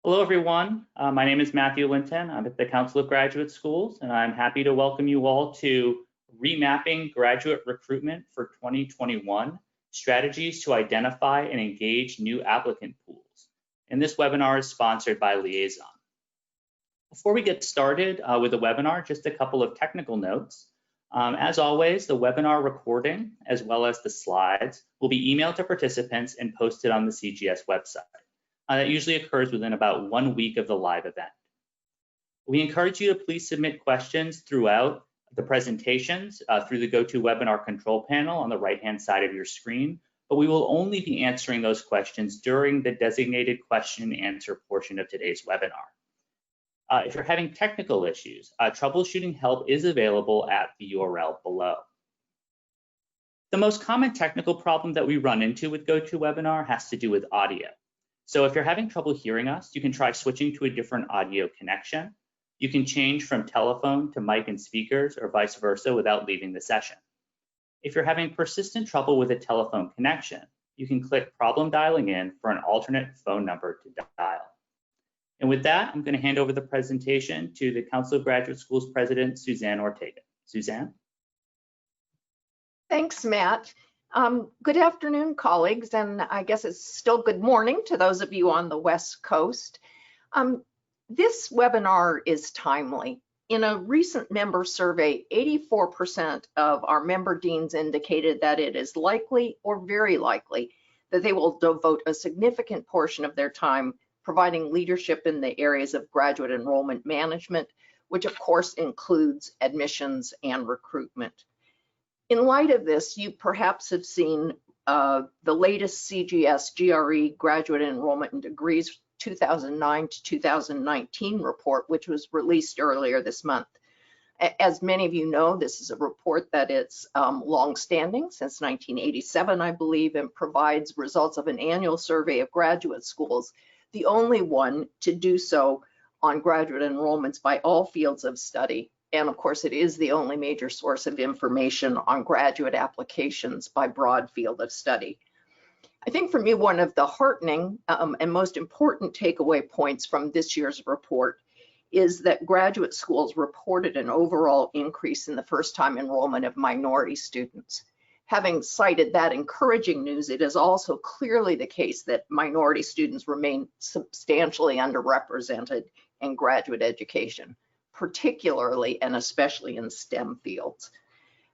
Hello, everyone. My name is Matthew Linton. I'm at the Council of Graduate Schools, and I'm happy to welcome you all to Remapping Graduate Recruitment for 2021, Strategies to Identify and Engage New Applicant Pools. And this webinar is sponsored by Liaison. Before we get started with the webinar, just a couple of technical notes. As always, the webinar recording, as well as the slides, will be emailed to participants and posted on the CGS website. That usually occurs within about 1 week of the live event. We encourage you to please submit questions throughout the presentations through the GoToWebinar control panel on the right-hand side of your screen, but we will only be answering those questions during the designated question and answer portion of today's webinar. If you're having technical issues, troubleshooting help is available at the URL below. The most common technical problem that we run into with GoToWebinar has to do with audio. So if you're having trouble hearing us, you can try switching to a different audio connection. You can change from telephone to mic and speakers or vice versa without leaving the session. If you're having persistent trouble with a telephone connection, you can click problem dialing in for an alternate phone number to dial. And with that, I'm going to hand over the presentation to the Council of Graduate Schools President, Suzanne Ortega. Suzanne? Thanks, Matt. Good afternoon, colleagues, and I guess it's still good morning to those of you on the West Coast. This webinar is timely. In a recent member survey, 84% of our member deans indicated that it is likely or very likely that they will devote a significant portion of their time providing leadership in the areas of graduate enrollment management, which of course includes admissions and recruitment. In light of this, you perhaps have seen the latest CGS GRE Graduate Enrollment and Degrees 2009 to 2019 report, which was released earlier this month. As many of you know, this is a report that is long-standing, since 1987, I believe, and provides results of an annual survey of graduate schools, the only one to do so on graduate enrollments by all fields of study. And of course, it is the only major source of information on graduate applications by broad field of study. I think for me, one of the heartening and most important takeaway points from this year's report is that graduate schools reported an overall increase in the first-time enrollment of minority students. Having cited that encouraging news, it is also clearly the case that minority students remain substantially underrepresented in graduate education, particularly and especially in STEM fields.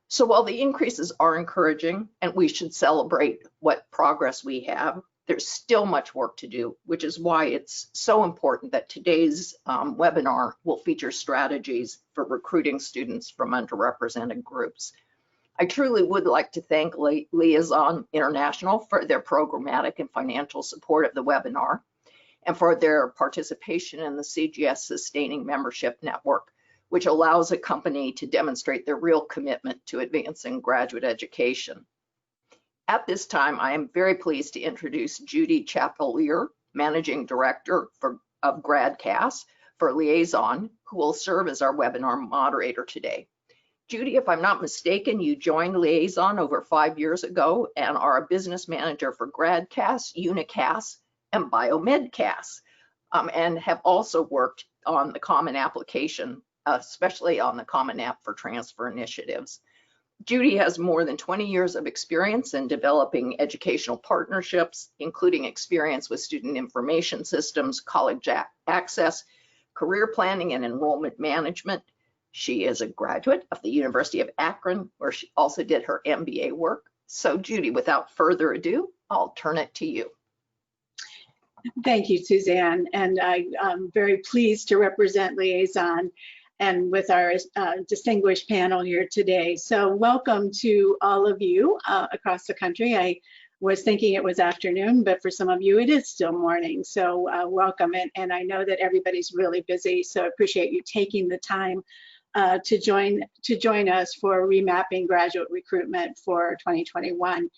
So while the increases are encouraging and we should celebrate what progress we have, there's still much work to do, which is why it's so important that today's webinar will feature strategies for recruiting students from underrepresented groups. I truly would like to thank Liaison International for their programmatic and financial support of the webinar, and for their participation in the CGS Sustaining Membership Network, which allows a company to demonstrate their real commitment to advancing graduate education. At this time, I am very pleased to introduce Judy Chapelier, Managing Director of GradCast for Liaison, who will serve as our webinar moderator today. Judy, if I'm not mistaken, you joined Liaison over 5 years ago and are a business manager for GradCast, Unicast, and BioMedCast, and have also worked on the Common Application, especially on the Common App for Transfer initiatives. Judy has more than 20 years of experience in developing educational partnerships, including experience with student information systems, college access, career planning, and enrollment management. She is a graduate of the University of Akron, where she also did her MBA work. So Judy, without further ado, I'll turn it to you. Thank you, Suzanne, and I'm very pleased to represent Liaison and with our distinguished panel here today. So welcome to all of you across the country. I was thinking it was afternoon, but for some of you it is still morning. So welcome, and I know that everybody's really busy, so I appreciate you taking the time to join us for Remapping Graduate Recruitment for 2021.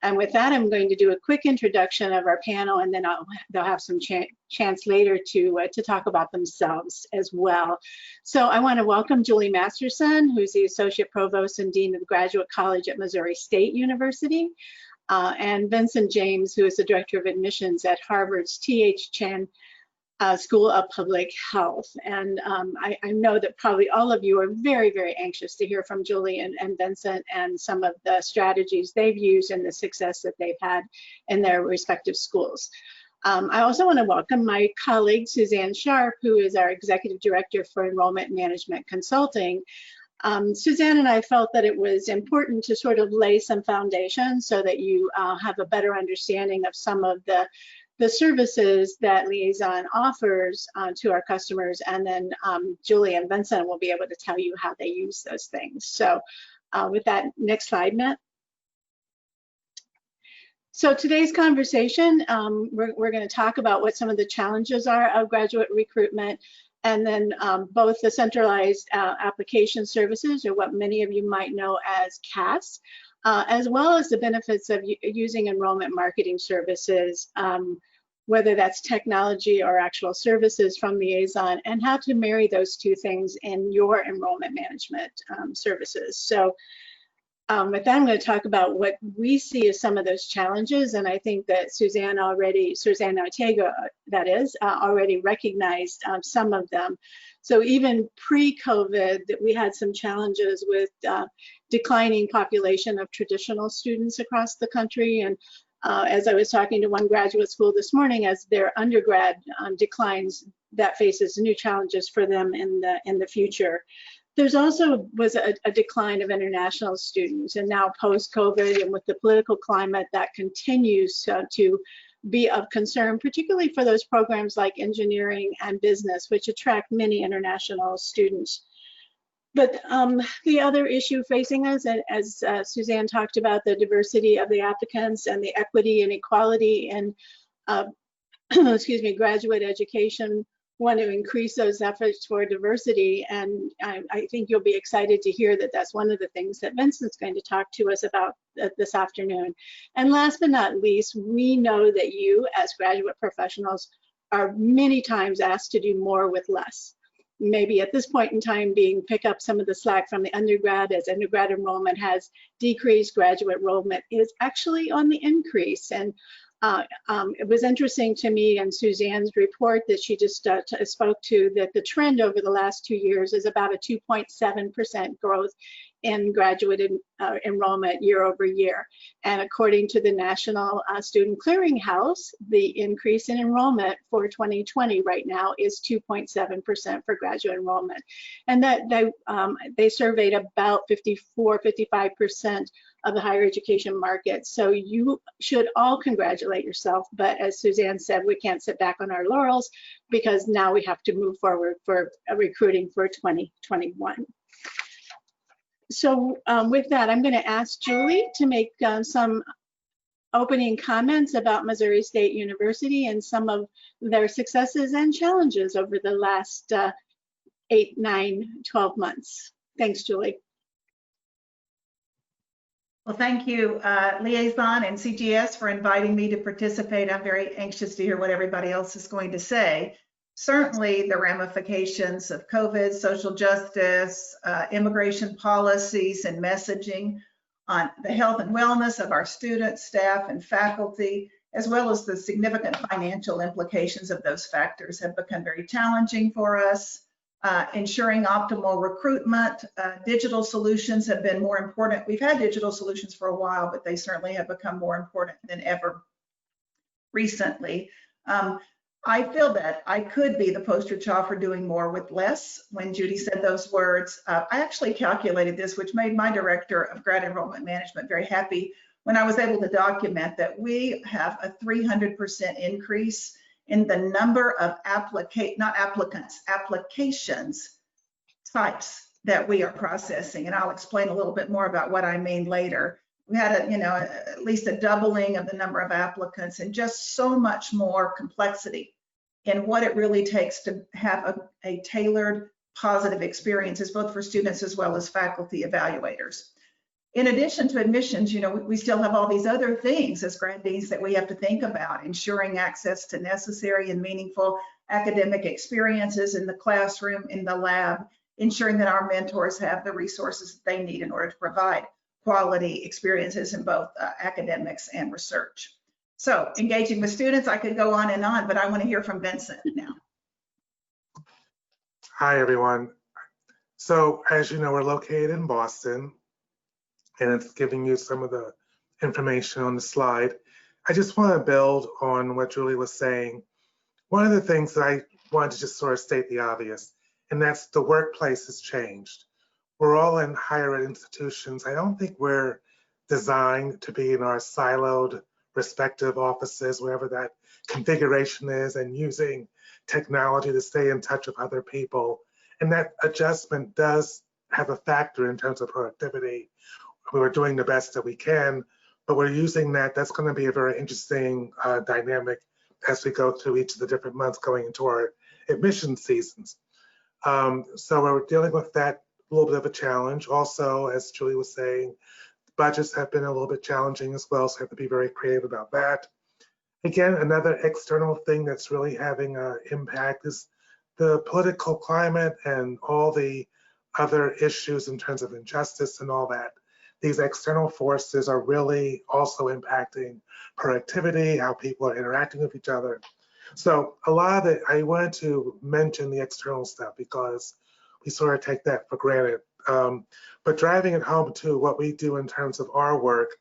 And with that, I'm going to do a quick introduction of our panel, and then they'll have some chance later to talk about themselves as well. So I want to welcome Julie Masterson, who's the Associate Provost and Dean of the Graduate College at Missouri State University, and Vincent James, who is the Director of Admissions at Harvard's T.H. Chan School of Public Health. And I know that probably all of you are very, very anxious to hear from Julie and Vincent and some of the strategies they've used and the success that they've had in their respective schools. I also want to welcome my colleague, Suzanne Sharp, who is our Executive Director for Enrollment Management Consulting. Suzanne and I felt that it was important to sort of lay some foundation so that you have a better understanding of some of the services that Liaison offers to our customers, and then Julie and Vincent will be able to tell you how they use those things. So with that, next slide, Matt. So today's conversation, we're going to talk about what some of the challenges are of graduate recruitment, and then both the centralized application services, or what many of you might know as CAS, as well as the benefits of using enrollment marketing services, whether that's technology or actual services from Liaison, and how to marry those two things in your enrollment management services. So with that, I'm going to talk about what we see as some of those challenges, and I think that Suzanne Ortega, that is, already recognized some of them. So even pre-COVID, that we had some challenges with declining population of traditional students across the country, and as I was talking to one graduate school this morning, as their undergrad declines, that faces new challenges for them in the future. There's also was a decline of international students, and now post-COVID and with the political climate, that continues to be of concern, particularly for those programs like engineering and business, which attract many international students. But the other issue facing us, as Suzanne talked about, the diversity of the applicants and the equity and equality in excuse me, graduate education, want to increase those efforts for diversity. And I think you'll be excited to hear that that's one of the things that Vincent's going to talk to us about this afternoon. And last but not least, we know that you as graduate professionals are many times asked to do more with less. Maybe at this point in time pick up some of the slack from the undergrad, as undergrad enrollment has decreased, graduate enrollment is actually on the increase. And it was interesting to me in Suzanne's report that she just spoke to, that the trend over the last 2 years is about a 2.7% growth in graduate enrollment year over year. And according to the National Student Clearinghouse, the increase in enrollment for 2020 right now is 2.7% for graduate enrollment. And that they surveyed about 55% of the higher education market. So you should all congratulate yourself. But as Suzanne said, we can't sit back on our laurels, because now we have to move forward for recruiting for 2021. So with that, I'm going to ask Julie to make some opening comments about Missouri State University and some of their successes and challenges over the last 8, 9, 12 months. Thanks, Julie. Well, thank you, Liaison and CGS, for inviting me to participate. I'm very anxious to hear what everybody else is going to say. Certainly the ramifications of COVID, social justice, immigration policies and messaging on the health and wellness of our students, staff, and faculty, as well as the significant financial implications of those factors, have become very challenging for us. Ensuring optimal recruitment, digital solutions have been more important. We've had digital solutions for a while, but they certainly have become more important than ever recently. I feel that I could be the poster child for doing more with less. When Judy said those words, I actually calculated this, which made my director of grad enrollment management very happy when I was able to document that we have a 300% increase in the number of applications types that we are processing. And I'll explain a little bit more about what I mean later. We had at least a doubling of the number of applicants, and just so much more complexity in what it really takes to have a tailored positive experiences, both for students as well as faculty evaluators. In addition to admissions, we still have all these other things as grad deans that we have to think about: ensuring access to necessary and meaningful academic experiences in the classroom, in the lab, ensuring that our mentors have the resources that they need in order to provide quality experiences in both academics and research. So engaging with students, I could go on and on, but I want to hear from Vincent now. Hi, everyone. So as you know, we're located in Boston, and it's giving you some of the information on the slide. I just want to build on what Julie was saying. One of the things that I wanted to just sort of state the obvious, and that's the workplace has changed. We're all in higher ed institutions. I don't think we're designed to be in our siloed respective offices, wherever that configuration is, and using technology to stay in touch with other people. And that adjustment does have a factor in terms of productivity. We're doing the best that we can, but we're using that. That's going to be a very interesting dynamic as we go through each of the different months going into our admission seasons. So we're dealing with that a little bit of a challenge. Also, as Julie was saying, budgets have been a little bit challenging as well, so we have to be very creative about that. Again, another external thing that's really having an impact is the political climate and all the other issues in terms of injustice and all that. These external forces are really also impacting productivity, how people are interacting with each other. So a lot of it, I wanted to mention the external stuff because we sort of take that for granted. But driving it home to what we do in terms of our work,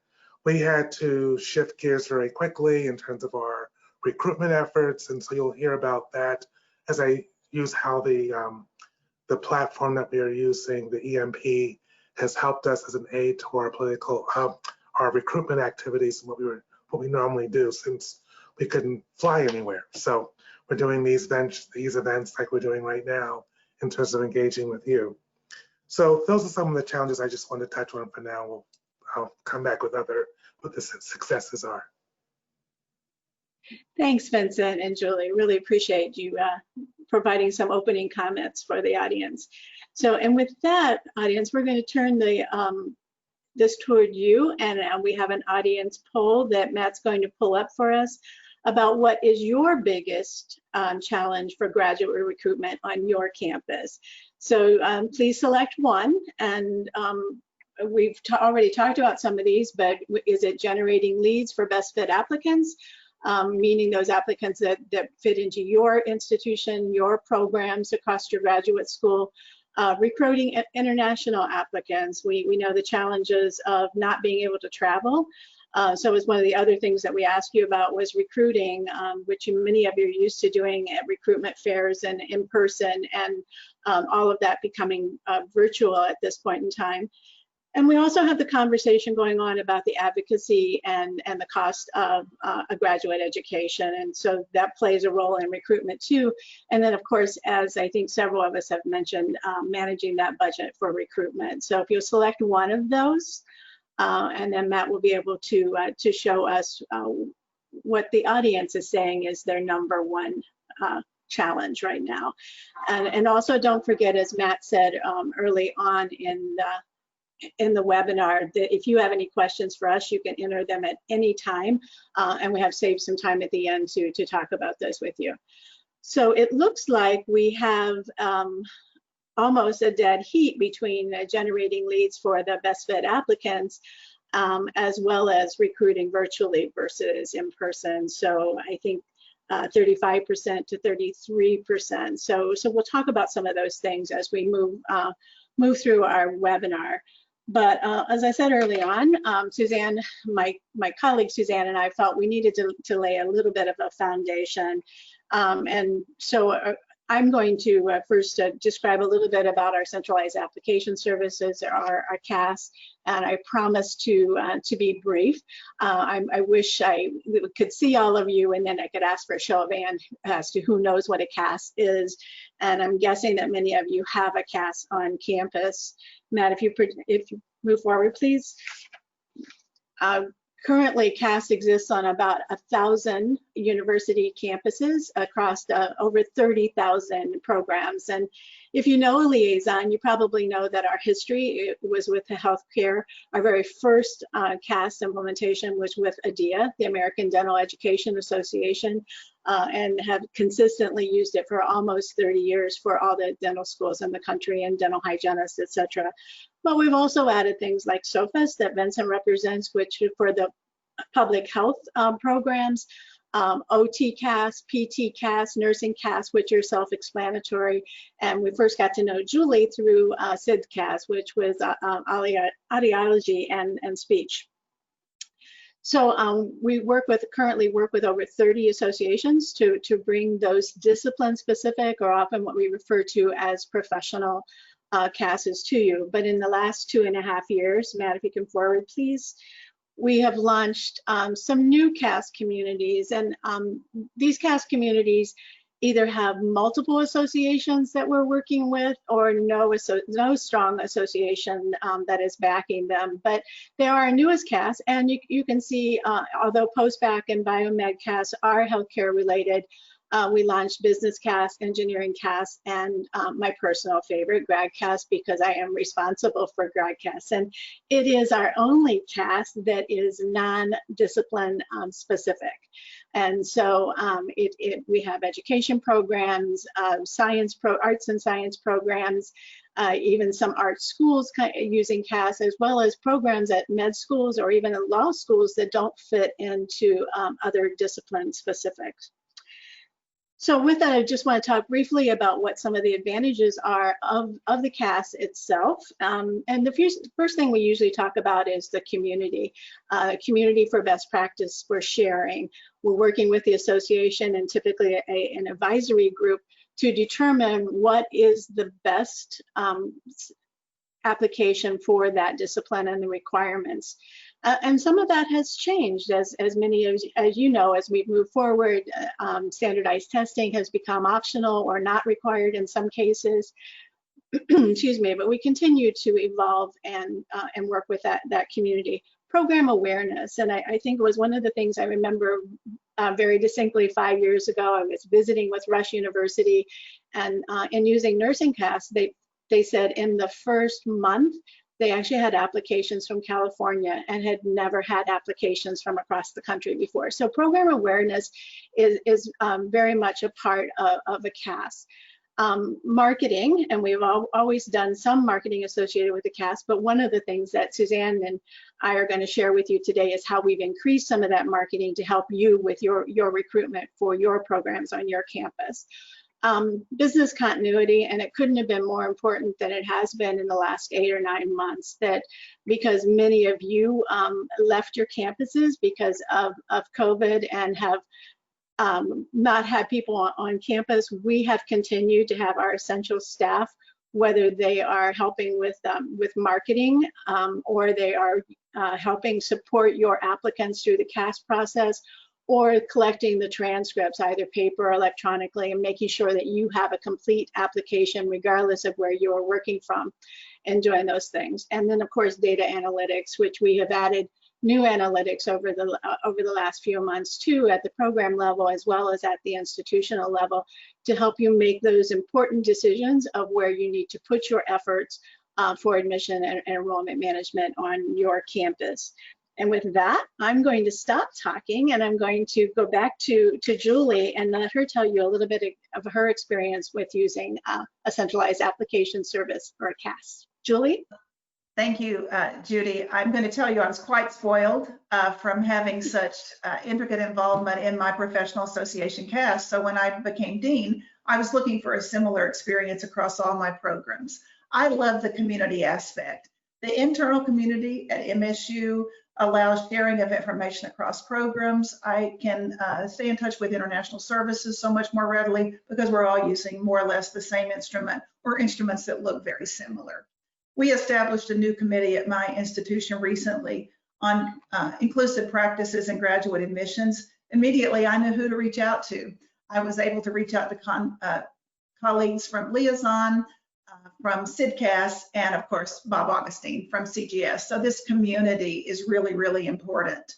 we had to shift gears very quickly in terms of our recruitment efforts. And so you'll hear about that as I use how the platform that we are using, the EMP, has helped us as an aid to our our recruitment activities and what we normally do since we couldn't fly anywhere. So we're doing these events like we're doing right now in terms of engaging with you. So those are some of the challenges I just wanted to touch on for now. I'll come back with what the successes are. Thanks, Vincent and Julie. Really appreciate you providing some opening comments for the audience. So, and with that, audience, we're going to turn this toward you, and we have an audience poll that Matt's going to pull up for us about what is your biggest challenge for graduate recruitment on your campus. So please select one, and we've already talked about some of these, but is it generating leads for best fit applicants? Meaning those applicants that fit into your institution, your programs across your graduate school. Recruiting international applicants. We know the challenges of not being able to travel. So it's one of the other things that we asked you about was recruiting, which many of you are used to doing at recruitment fairs and in person, and all of that becoming virtual at this point in time. And we also have the conversation going on about the advocacy and the cost of a graduate education. And so that plays a role in recruitment too. And then of course, as I think several of us have mentioned, managing that budget for recruitment. So if you select one of those, and then Matt will be able to show us what the audience is saying is their number one challenge right now. And also don't forget, as Matt said early on in the webinar, that if you have any questions for us, you can enter them at any time, and we have saved some time at the end to talk about this with you. So it looks like we have almost a dead heat between generating leads for the best fit applicants, as well as recruiting virtually versus in person. So I think 35% to 33%. So we'll talk about some of those things as we move through our webinar. But as I said early on, Suzanne, my colleague Suzanne and I felt we needed to lay a little bit of a foundation. And so I'm going to first describe a little bit about our centralized application services, our CAS, and I promise to be brief. I wish I could see all of you, and then I could ask for a show of hands as to who knows what a CAS is. And I'm guessing that many of you have a CAS on campus. Matt, if you move forward, please. Currently, CAS exists on about 1,000 university campuses across over 30,000 programs. And if you know a liaison, you probably know that our history was with the healthcare. Our very first CAS implementation was with ADEA, the American Dental Education Association, and have consistently used it for almost 30 years for all the dental schools in the country and dental hygienists, et cetera. But we've also added things like SOFAS that Vincent represents, which for the public health programs, OT CAS, PT CAS, nursing CAS, which are self-explanatory. And we first got to know Julie through SID CAS, which was audiology and speech. So we currently work with over 30 associations to bring those discipline specific, or often what we refer to as professional CASs to you. But in the last 2.5 years, Matt, if you can forward, please, we have launched some new CAS communities, and these CAS communities either have multiple associations that we're working with or no strong association that is backing them. But they are our newest CAS, and you can see, although post-bac and biomed CAS are healthcare related, we launched business CAS, engineering CAS, and my personal favorite, grad CAS, because I am responsible for grad CAS. And it is our only CAS that is non-discipline specific. And so we have education programs, arts and science programs, even some art schools using CAS, as well as programs at med schools or even at law schools that don't fit into other discipline specifics. So with that, I just want to talk briefly about what some of the advantages are of the CAS itself. And the first thing we usually talk about is the community for best practice for sharing. We're working with the association and typically an advisory group to determine what is the best application for that discipline and the requirements. And some of that has changed as many as you know, as we've moved forward. Standardized testing has become optional or not required in some cases. Excuse me, but we continue to evolve and work with that community. Program awareness, and I think it was one of the things I remember very distinctly 5 years ago. I was visiting with Rush University, and in using nursing CAS, they said in the first month, they actually had applications from California and had never had applications from across the country before. So program awareness is very much a part of a CAS. Marketing, and we've always done some marketing associated with the CAS, but one of the things that Suzanne and I are going to share with you today is how we've increased some of that marketing to help you with your recruitment for your programs on your campus. Business continuity, and it couldn't have been more important than it has been in the last 8 or 9 months, that because many of you left your campuses because of COVID and have not had people on campus, we have continued to have our essential staff, whether they are helping with marketing or they are helping support your applicants through the CAS process, or collecting the transcripts, either paper or electronically, and making sure that you have a complete application regardless of where you are working from, and doing those things. And then of course data analytics, which we have added new analytics over the last few months too, at the program level as well as at the institutional level, to help you make those important decisions of where you need to put your efforts for admission and enrollment management on your campus. And with that, I'm going to stop talking and I'm going to go back to Julie and let her tell you a little bit of her experience with using a centralized application service or a CAS. Julie? Thank you, Judy. I'm going to tell you I was quite spoiled from having such intricate involvement in my professional association CAS. So when I became dean, I was looking for a similar experience across all my programs. I love the community aspect. The internal community at MSU allows sharing of information across programs. I can stay in touch with international services so much more readily because we're all using more or less the same instrument or instruments that look very similar. We established a new committee at my institution recently on inclusive practices and graduate admissions. Immediately, I knew who to reach out to. I was able to reach out to colleagues from Liaison, from CIDCAS, and of course, Bob Augustine from CGS. So this community is really, really important.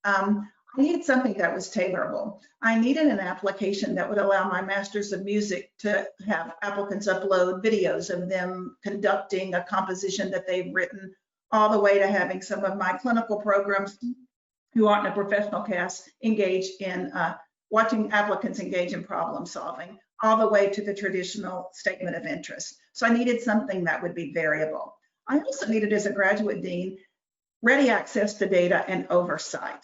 I needed something that was tailorable. I needed an application that would allow my Masters of Music to have applicants upload videos of them conducting a composition that they've written, all the way to having some of my clinical programs who aren't a professional CAS engage in watching applicants engage in problem solving, all the way to the traditional statement of interest. So I needed something that would be variable. I also needed, as a graduate dean, ready access to data and oversight.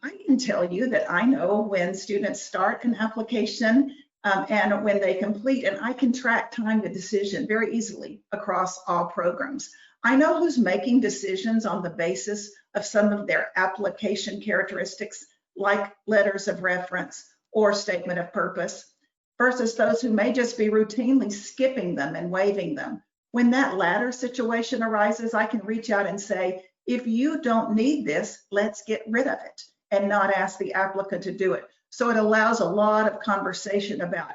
I can tell you that I know when students start an application and when they complete, and I can track time to decision very easily across all programs. I know who's making decisions on the basis of some of their application characteristics, like letters of reference or statement of purpose, versus those who may just be routinely skipping them and waiving them. When that latter situation arises, I can reach out and say, if you don't need this, let's get rid of it, and not ask the applicant to do it. So it allows a lot of conversation about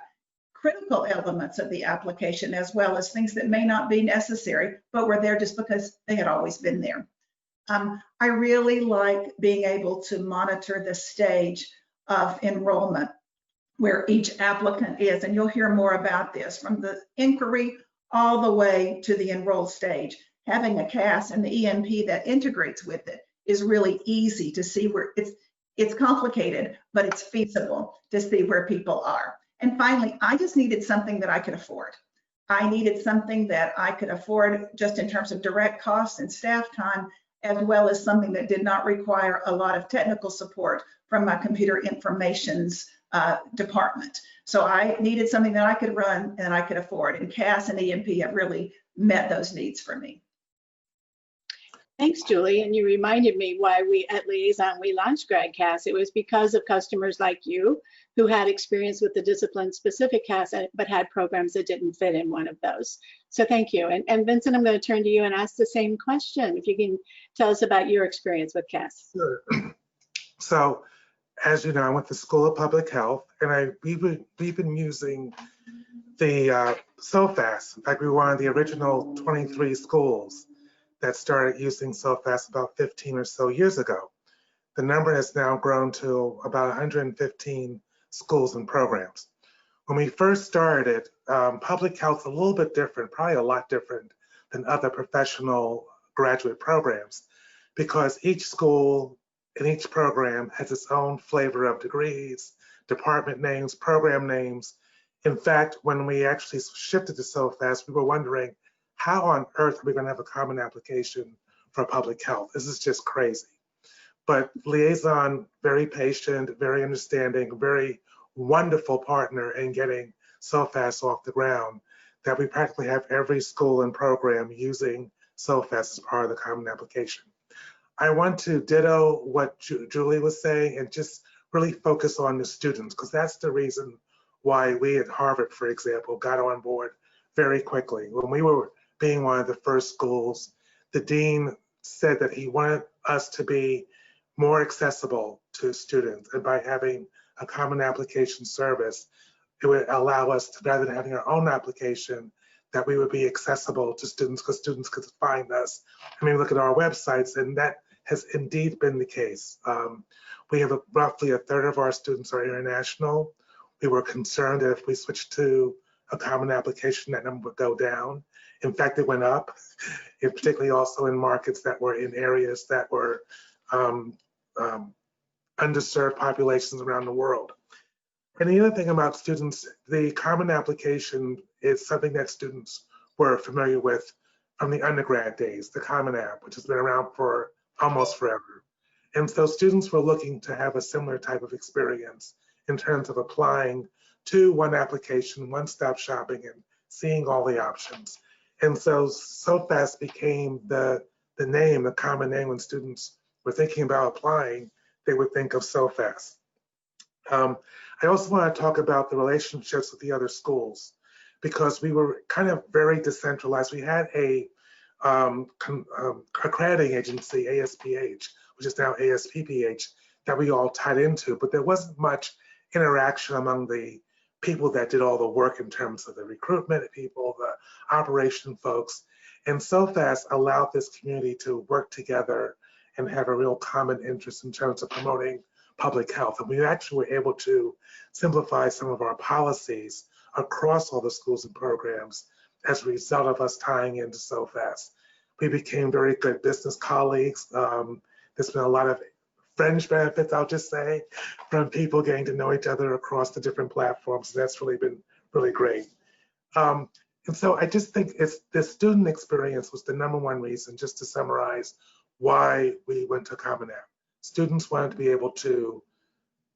critical elements of the application, as well as things that may not be necessary, but were there just because they had always been there. I really like being able to monitor the stage of enrollment where each applicant is, and you'll hear more about this, from the inquiry all the way to the enroll stage. Having a CAS and the EMP that integrates with it is really easy to see where it's complicated, but it's feasible to see where people are. And finally, I just needed something that I could afford. I needed something that I could afford just in terms of direct costs and staff time, as well as something that did not require a lot of technical support from my computer information's department. So I needed something that I could run and I could afford, and CAS and EMP have really met those needs for me. Thanks, Julie. And you reminded me why we at Liaison, we launched GradCast. It was because of customers like you who had experience with the discipline-specific CAS, but had programs that didn't fit in one of those. So thank you. And Vincent, I'm going to turn to you and ask the same question. If you can tell us about your experience with CAS. Sure. So, as you know, I went to School of Public Health, and we've been using the SOFAS. In fact, we were one of the original 23 schools that started using SOFAS about 15 or so years ago. The number has now grown to about 115 schools and programs. When we first started, public health a little bit different, probably a lot different than other professional graduate programs, because each school and each program has its own flavor of degrees, department names, program names. In fact, when we actually shifted to SOFAS, we were wondering, how on earth are we going to have a common application for public health? This is just crazy. But Liaison, very patient, very understanding, very wonderful partner in getting SOFAS off the ground, that we practically have every school and program using SOFAS as part of the common application. I want to ditto what Julie was saying and just really focus on the students, because that's the reason why we at Harvard, for example, got on board very quickly. When we were being one of the first schools, the dean said that he wanted us to be more accessible to students, and by having a common application service, it would allow us to, rather than having our own application, that we would be accessible to students, because students could find us. I mean, look at our websites, and that has indeed been the case. We have roughly a third of our students are international. We were concerned that if we switched to a common application, that number would go down. In fact, it went up, and particularly also in markets that were in areas that were underserved populations around the world. And the other thing about students, the common application is something that students were familiar with from the undergrad days, the Common App, which has been around for almost forever. And so students were looking to have a similar type of experience in terms of applying to one application, one-stop shopping, and seeing all the options. And so SOFAS became the name, the common name. When students were thinking about applying, they would think of SOFAS. I also want to talk about the relationships with the other schools, because we were kind of very decentralized. We had a accrediting agency, ASPH, which is now ASPPH, that we all tied into, but there wasn't much interaction among the people that did all the work in terms of the recruitment people, the operation folks. And SOFAS allowed this community to work together and have a real common interest in terms of promoting public health. And we actually were able to simplify some of our policies across all the schools and programs as a result of us tying into SOFAS. We became very good business colleagues. There's been a lot of fringe benefits, I'll just say, from people getting to know each other across the different platforms. That's really been really great. And so I just think the student experience was the #1 reason, just to summarize, why we went to Common App. Students wanted to be able to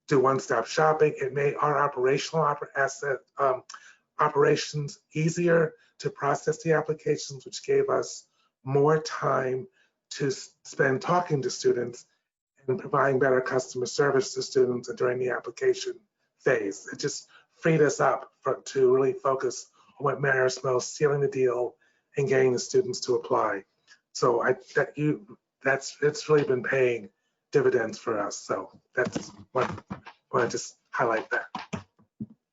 do one-stop shopping. It made our operations easier to process the applications, which gave us more time to spend talking to students and providing better customer service to students during the application phase. It just freed us up to really focus on what matters most, sealing the deal and getting the students to apply. So it's really been paying dividends for us. So that's what I want to just highlight that.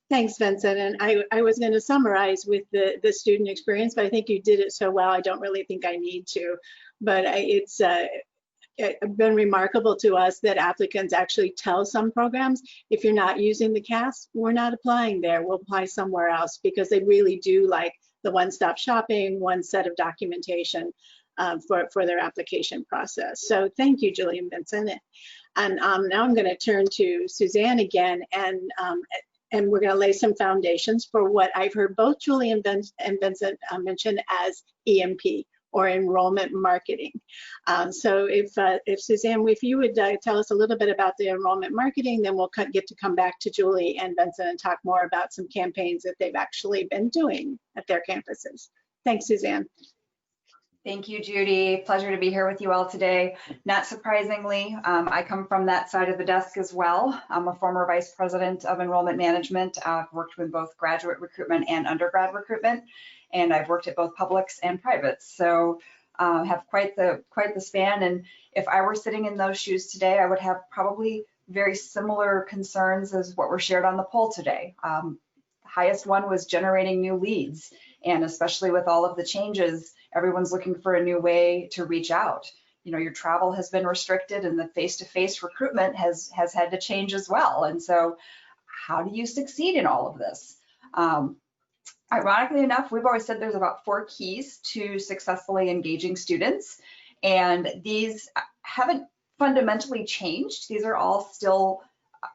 Thanks, Vincent. And I was going to summarize with the student experience, but I think you did it so well, I don't really think I need to. But it's been remarkable to us that applicants actually tell some programs, if you're not using the CAS, we're not applying there, we'll apply somewhere else, because they really do like the one-stop shopping, one set of documentation for their application process. So thank you, Julie and Vincent. And now I'm going to turn to Suzanne again, and we're going to lay some foundations for what I've heard both Julie and Vincent mention as EMP, or enrollment marketing. So if Suzanne, if you would tell us a little bit about the enrollment marketing, then we'll get to come back to Julie and Vincent and talk more about some campaigns that they've actually been doing at their campuses. Thanks, Suzanne. Thank you, Judy. Pleasure to be here with you all today. Not surprisingly, I come from that side of the desk as well. I'm a former vice president of enrollment management. I've worked with both graduate recruitment and undergrad recruitment, and I've worked at both publics and privates. So have quite the span. And if I were sitting in those shoes today, I would have probably very similar concerns as what were shared on the poll today. The highest one was generating new leads, and especially with all of the changes, everyone's looking for a new way to reach out. You know, your travel has been restricted, and the face-to-face recruitment has had to change as well. And so how do you succeed in all of this? Ironically enough, we've always said there's about 4 keys to successfully engaging students, and these haven't fundamentally changed. These are all still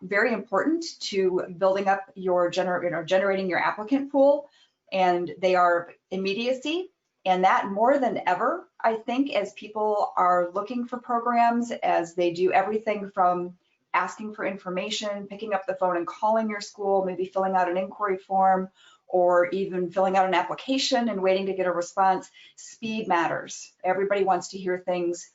very important to building up your generating your applicant pool, and they are immediacy. And that more than ever, I think, as people are looking for programs, as they do everything from asking for information, picking up the phone and calling your school, maybe filling out an inquiry form, or even filling out an application and waiting to get a response, speed matters. Everybody wants to hear things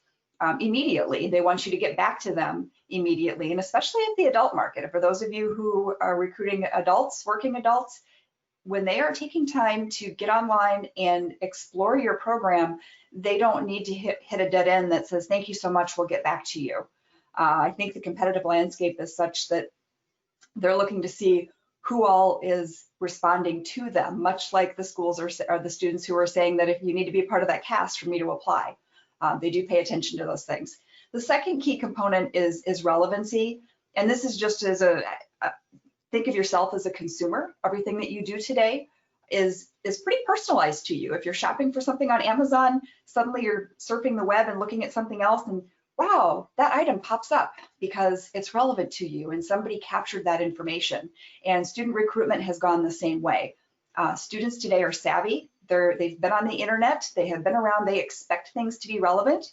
immediately. They want you to get back to them immediately, and especially at the adult market. For those of you who are recruiting adults, working adults, when they are taking time to get online and explore your program, they don't need to hit a dead end that says, thank you so much, we'll get back to you. I think the competitive landscape is such that they're looking to see who all is responding to them, much like the schools or the students who are saying that if you need to be a part of that cast for me to apply. They do pay attention to those things. The second key component is relevancy. And this is just as think of yourself as a consumer. Everything that you do today is pretty personalized to you. If you're shopping for something on Amazon, suddenly you're surfing the web and looking at something else, and wow, that item pops up because it's relevant to you and somebody captured that information. And student recruitment has gone the same way. Students today are savvy. They've been on the internet, they have been around, they expect things to be relevant.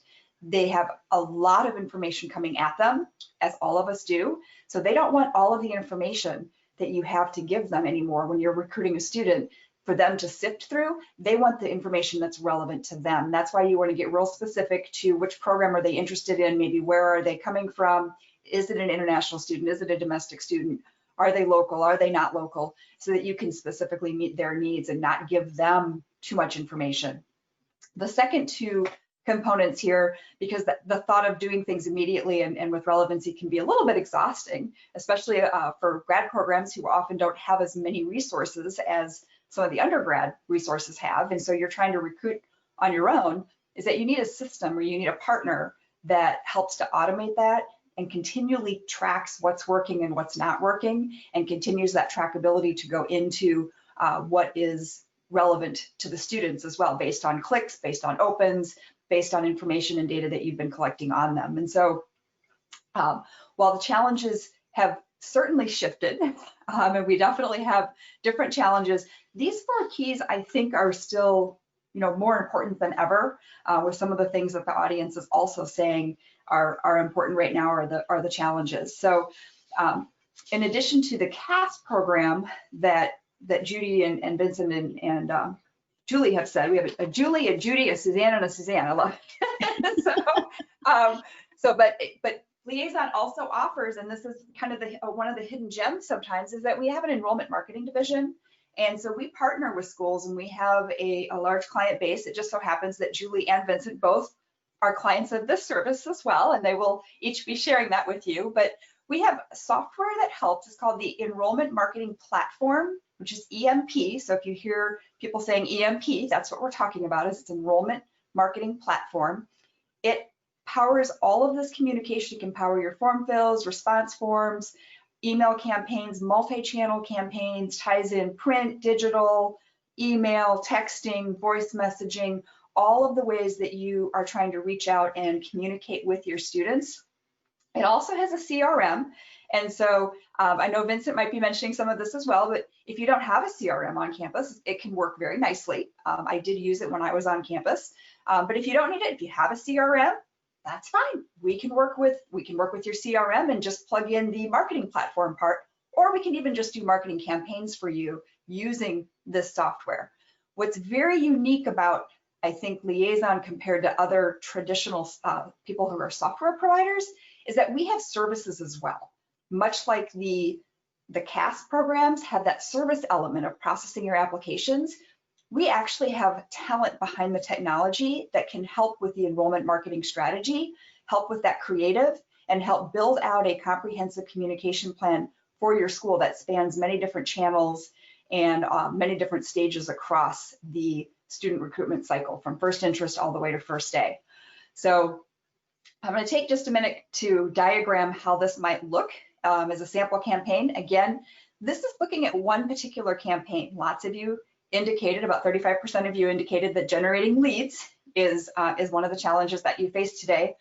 They have a lot of information coming at them, as all of us do. So they don't want all of the information that you have to give them anymore when you're recruiting a student for them to sift through. They want the information that's relevant to them. That's why you want to get real specific to which program are they interested in, maybe where are they coming from? Is it an international student? Is it a domestic student? Are they local? Are they not local? So that you can specifically meet their needs and not give them too much information. The second 2 components here, because the thought of doing things immediately and with relevancy can be a little bit exhausting, especially for grad programs who often don't have as many resources as some of the undergrad resources have. And so you're trying to recruit on your own, is that you need a system or you need a partner that helps to automate that and continually tracks what's working and what's not working, and continues that trackability to go into what is relevant to the students as well, based on clicks, based on opens, based on information and data that you've been collecting on them. And so while the challenges have certainly shifted, and we definitely have different challenges, these 4 keys I think are still more important than ever, with some of the things that the audience is also saying. are important right now, are the challenges. So in addition to the CAST program that Judy and Vincent and Julie have said, we have a Julie, a Judy, a Suzanne, and a Suzanne. I love it. But Liaison also offers, and this is kind of one of the hidden gems sometimes, is that we have an enrollment marketing division. And so we partner with schools, and we have a large client base. It just so happens that Julie and Vincent both are clients of this service as well, and they will each be sharing that with you. But we have software that helps. It's called the Enrollment Marketing Platform, which is EMP. So if you hear people saying EMP, that's what we're talking about, is it's Enrollment Marketing Platform. It powers all of this communication. It can power your form fills, response forms, email campaigns, multi-channel campaigns, ties in print, digital, email, texting, voice messaging, all of the ways that you are trying to reach out and communicate with your students. It also has a CRM. And so I know Vincent might be mentioning some of this as well, but if you don't have a CRM on campus, it can work very nicely. I did use it when I was on campus, but if you don't need it, if you have a CRM, that's fine. We can work with your CRM and just plug in the marketing platform part, or we can even just do marketing campaigns for you using this software. What's very unique about, I think, Liaison compared to other traditional people who are software providers is that we have services as well. Much like the CAST programs have that service element of processing your applications, we actually have talent behind the technology that can help with the enrollment marketing strategy, help with that creative, and help build out a comprehensive communication plan for your school that spans many different channels and many different stages across the student recruitment cycle, from first interest all the way to first day. So I'm going to take just a minute to diagram how this might look as a sample campaign. Again, this is looking at one particular campaign. Lots of you indicated, about 35% of you indicated that generating leads is one of the challenges that you face today.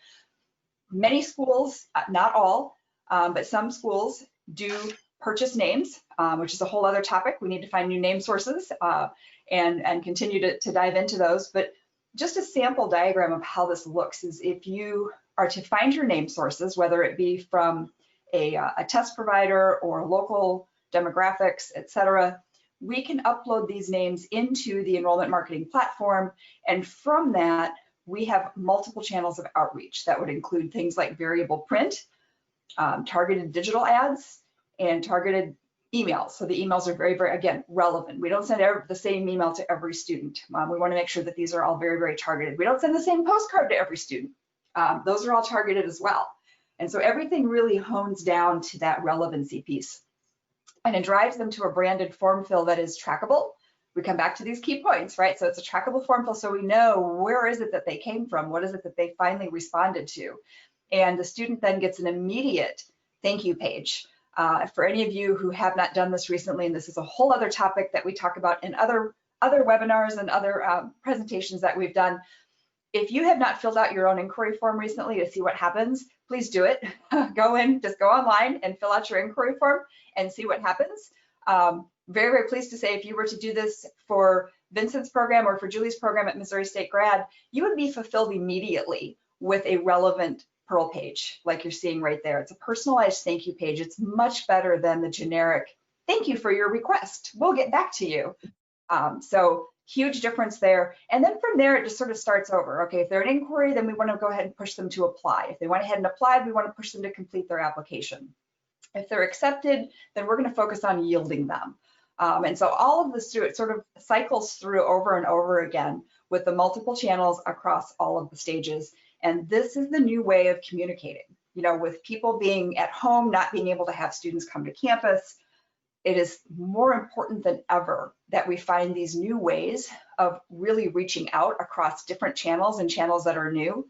Many schools, not all, but some schools do purchase names, which is a whole other topic. We need to find new name sources and continue to dive into those. But just a sample diagram of how this looks is if you are to find your name sources, whether it be from a test provider or local demographics, et cetera, we can upload these names into the enrollment marketing platform. And from that, we have multiple channels of outreach that would include things like variable print, targeted digital ads, and targeted emails. So the emails are very, very, again, relevant. We don't send the same email to every student. We want to make sure that these are all very, very targeted. We don't send the same postcard to every student. Those are all targeted as well. And so everything really hones down to that relevancy piece. And it drives them to a branded form fill that is trackable. We come back to these key points, right? So it's a trackable form fill, so we know where is it that they came from, what is it that they finally responded to. And the student then gets an immediate thank you page. For any of you who have not done this recently, and this is a whole other topic that we talk about in other webinars and other presentations that we've done, if you have not filled out your own inquiry form recently to see what happens, please do it. Just go online and fill out your inquiry form and see what happens. Very, very pleased to say if you were to do this for Vincent's program or for Julie's program at Missouri State Grad, you would be fulfilled immediately with a relevant Pearl page like you're seeing right there. It's a personalized thank you page. It's much better than the generic thank you for your request. We'll get back to you. So huge difference there. And then from there, it just sort of starts over. Okay, if they're an inquiry, then we want to go ahead and push them to apply. If they went ahead and applied, we want to push them to complete their application. If they're accepted, then we're going to focus on yielding them. And so all of this it sort of cycles through over and over again with the multiple channels across all of the stages. And this is the new way of communicating. You know, with people being at home, not being able to have students come to campus, it is more important than ever that we find these new ways of really reaching out across different channels and channels that are new.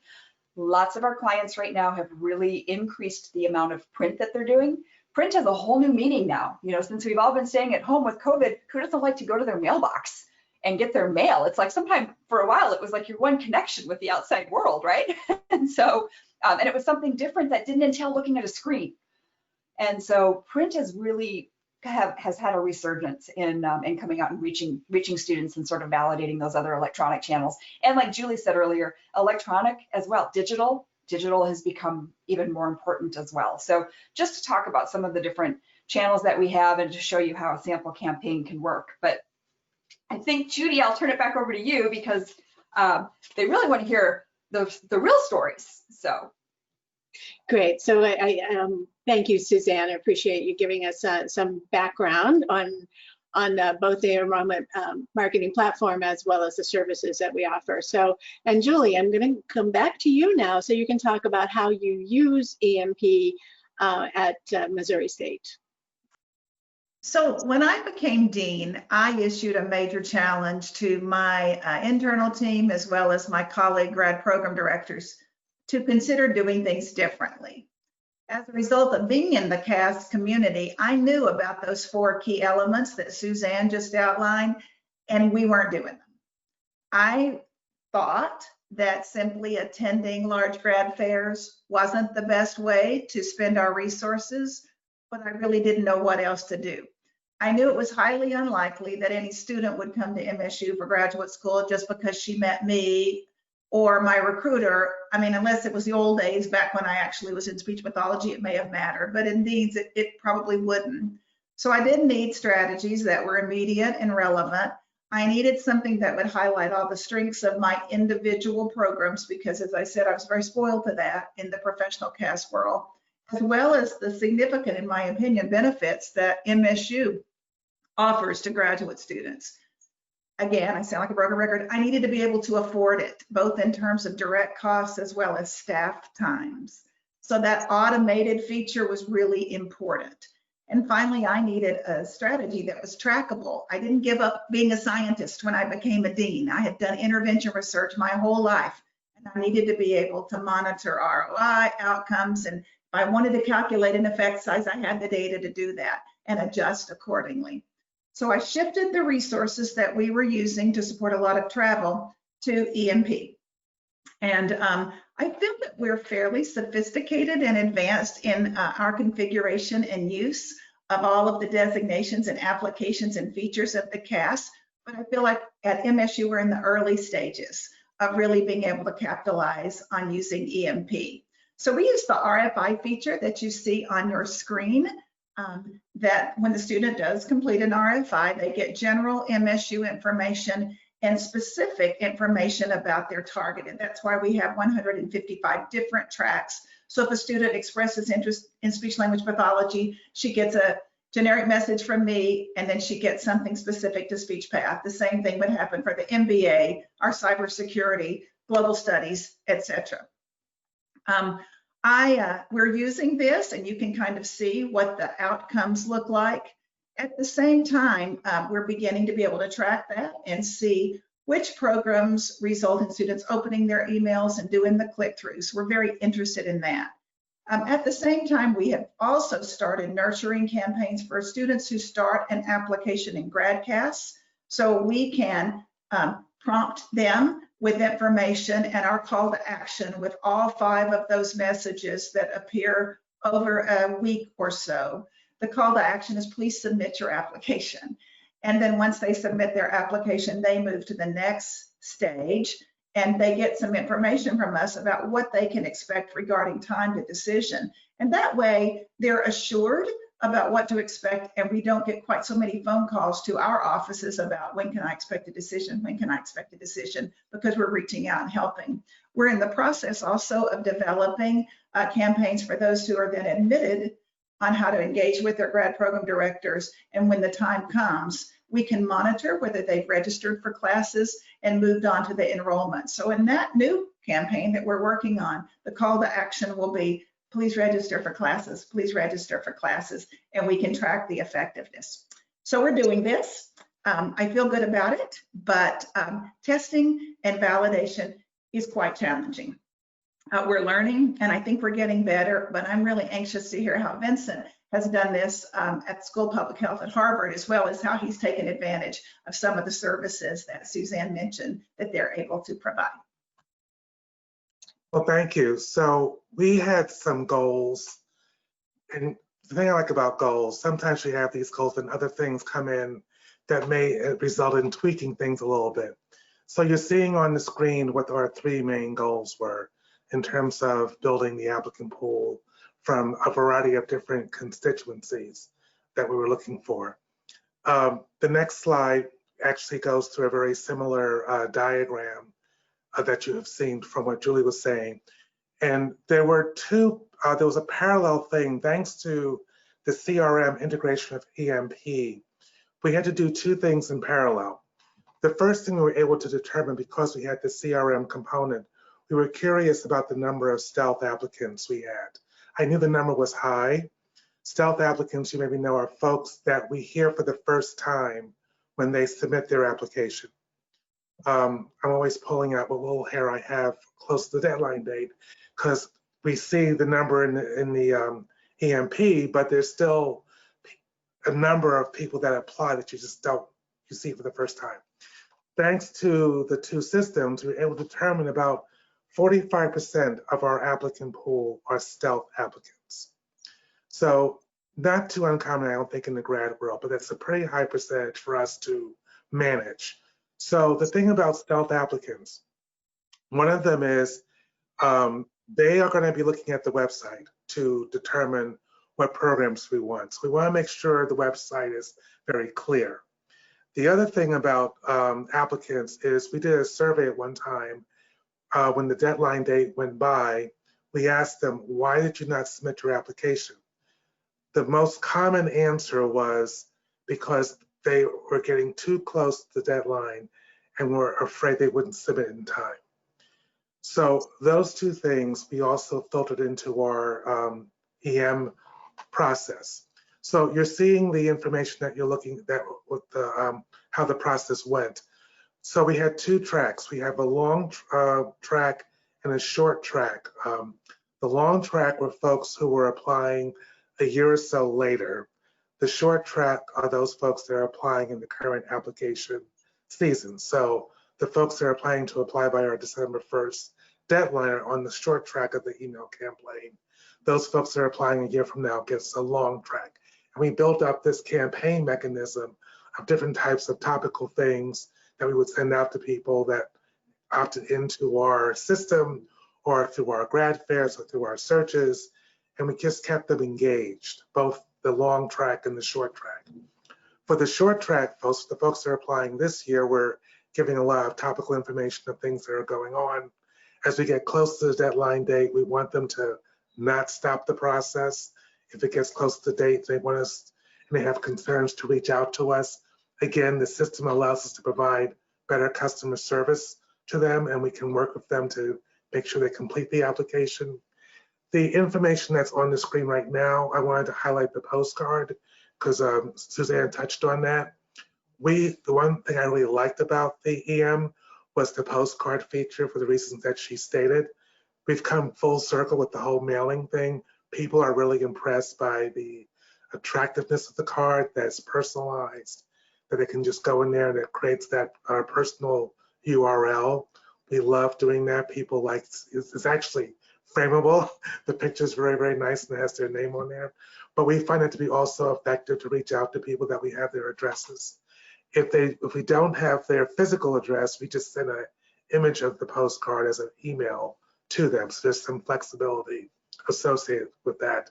Lots of our clients right now have really increased the amount of print that they're doing. Print has a whole new meaning now. You know, since we've all been staying at home with COVID, who doesn't like to go to their mailbox and get their mail? It's like sometime for a while, it was like your one connection with the outside world, right? And so, and it was something different that didn't entail looking at a screen. And so print has really has had a resurgence in coming out and reaching students and sort of validating those other electronic channels. And like Julie said earlier, electronic as well, digital digital has become even more important as well. So just to talk about some of the different channels that we have and to show you how a sample campaign can work. But I think, Judy, I'll turn it back over to you because they really want to hear the real stories. So. Great. So I thank you, Suzanne. I appreciate you giving us some background on both the enrollment marketing platform as well as the services that we offer. So, and Julie, I'm going to come back to you now so you can talk about how you use EMP at Missouri State. So when I became dean, I issued a major challenge to my internal team as well as my colleague grad program directors to consider doing things differently. As a result of being in the CAS community, I knew about those 4 key elements that Suzanne just outlined, and we weren't doing them. I thought that simply attending large grad fairs wasn't the best way to spend our resources, but I really didn't know what else to do. I knew it was highly unlikely that any student would come to MSU for graduate school just because she met me or my recruiter. I mean, unless it was the old days back when I actually was in speech pathology, it may have mattered, but in Dean's, it probably wouldn't. So I did need strategies that were immediate and relevant. I needed something that would highlight all the strengths of my individual programs because, as I said, I was very spoiled to that in the professional CAS world, as well as the significant, in my opinion, benefits that MSU offers to graduate students. Again, I sound like a broken record. I needed to be able to afford it, both in terms of direct costs as well as staff times. So that automated feature was really important. And finally, I needed a strategy that was trackable. I didn't give up being a scientist when I became a dean. I had done intervention research my whole life, and I needed to be able to monitor ROI, outcomes, and if I wanted to calculate an effect size, I had the data to do that and adjust accordingly. So I shifted the resources that we were using to support a lot of travel to EMP. And I feel that we're fairly sophisticated and advanced in our configuration and use of all of the designations and applications and features of the CAS. But I feel like at MSU, we're in the early stages of really being able to capitalize on using EMP. So we use the RFI feature that you see on your screen. That when the student does complete an RFI, they get general MSU information and specific information about their target. And that's why we have 155 different tracks. So if a student expresses interest in speech language pathology, she gets a generic message from me, and then she gets something specific to speech path. The same thing would happen for the MBA, our cybersecurity, global studies, etc. We're using this, and you can kind of see what the outcomes look like. At the same time, we're beginning to be able to track that and see which programs result in students opening their emails and doing the click-throughs. We're very interested in that. At the same time, we have also started nurturing campaigns for students who start an application in GradCast, so we can prompt them with information and our call to action with all 5 of those messages that appear over a week or so. The call to action is please submit your application. And then once they submit their application, they move to the next stage and they get some information from us about what they can expect regarding time to decision. And that way they're assured about what to expect, and we don't get quite so many phone calls to our offices about when can I expect a decision, when can I expect a decision, because we're reaching out and helping. We're in the process also of developing campaigns for those who are then admitted on how to engage with their grad program directors, and when the time comes, we can monitor whether they've registered for classes and moved on to the enrollment. So in that new campaign that we're working on, the call to action will be please register for classes, please register for classes, and we can track the effectiveness. So we're doing this. I feel good about it, but testing and validation is quite challenging. We're learning, and I think we're getting better, but I'm really anxious to hear how Vincent has done this at School of Public Health at Harvard, as well as how he's taken advantage of some of the services that Suzanne mentioned that they're able to provide. Well, thank you. So we had some goals, and the thing I like about goals, sometimes we have these goals and other things come in that may result in tweaking things a little bit. So you're seeing on the screen what our 3 main goals were. in terms of building the applicant pool from a variety of different constituencies that we were looking for. The next slide actually goes through a very similar diagram that you have seen from what Julie was saying. And there were there was a parallel thing, thanks to the CRM integration of EMP. We had to do two things in parallel. The first thing we were able to determine, because we had the CRM component, we were curious about the number of stealth applicants we had. I knew the number was high. Stealth applicants, you maybe know, are folks that we hear for the first time when they submit their application. I'm always pulling out what little hair I have close to the deadline date, because we see the number in the EMP, but there's still a number of people that apply that you just you see for the first time. Thanks to the two systems, we were able to determine about 45% of our applicant pool are stealth applicants. So not too uncommon, I don't think, in the grad world, but that's a pretty high percentage for us to manage. So the thing about stealth applicants, one of them is they are going to be looking at the website to determine what programs we want. So we want to make sure the website is very clear. The other thing about applicants is we did a survey at one time when the deadline date went by. We asked them, why did you not submit your application? The most common answer was because they were getting too close to the deadline and were afraid they wouldn't submit in time. So those two things we also filtered into our EM process. So you're seeing the information that you're looking at with the how the process went. So we had two tracks. We have a long track and a short track. The long track were folks who were applying a year or so later. The short track are those folks that are applying in the current application season. So the folks that are applying to apply by our December 1st deadline are on the short track of the email campaign. Those folks that are applying a year from now gets a long track. And we built up this campaign mechanism of different types of topical things that we would send out to people that opted into our system or through our grad fairs or through our searches. And we just kept them engaged, both the long track and the short track. For the short track folks, the folks that are applying this year, we're giving a lot of topical information of things that are going on. As we get close to the deadline date, we want them to not stop the process. If it gets close to the date, they want us, and they have concerns, to reach out to us. Again, the system allows us to provide better customer service to them, and we can work with them to make sure they complete the application. The information that's on the screen right now, I wanted to highlight the postcard because Suzanne touched on that. The one thing I really liked about the EM was the postcard feature for the reasons that she stated. We've come full circle with the whole mailing thing. People are really impressed by the attractiveness of the card, that's personalized, that they can just go in there and it creates that personal URL. We love doing that. People like, it's actually frameable. The picture's very, very nice and it has their name on there. But we find it to be also effective to reach out to people that we have their addresses. If we don't have their physical address, we just send an image of the postcard as an email to them. So there's some flexibility associated with that.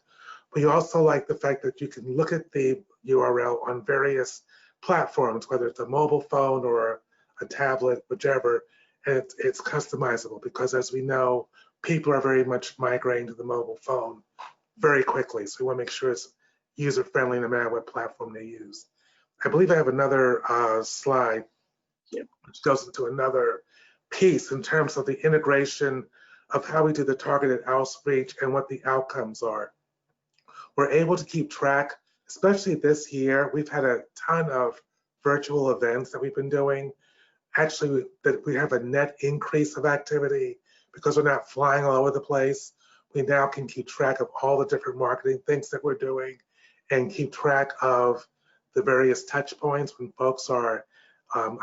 We also like the fact that you can look at the URL on various platforms, whether it's a mobile phone or a tablet, whichever, and it's customizable because, as we know, people are very much migrating to the mobile phone very quickly. So we want to make sure it's user-friendly no matter what platform they use. I believe I have another slide which goes into another piece in terms of the integration of how we do the targeted outreach and what the outcomes are. We're able to keep track, especially this year. We've had a ton of virtual events that we've been doing. Actually, we have a net increase of activity because we're not flying all over the place. We now can keep track of all the different marketing things that we're doing and keep track of the various touch points when folks are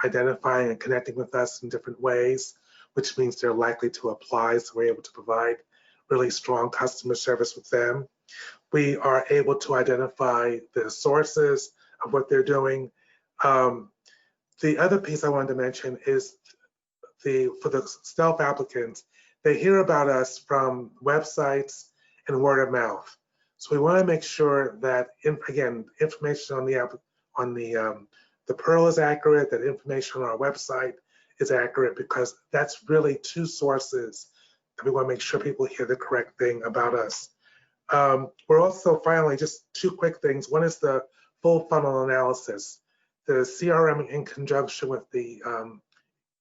identifying and connecting with us in different ways, which means they're likely to apply. So we're able to provide really strong customer service with them. We are able to identify the sources of what they're doing. The other piece I wanted to mention is for the stealth applicants, They hear about us from websites and word of mouth. So we want to make sure that, again, information on the Pearl is accurate, that information on our website is accurate, because that's really two sources that we want to make sure people hear the correct thing about us. We're also, finally, just two quick things. One is the full funnel analysis. The CRM in conjunction with the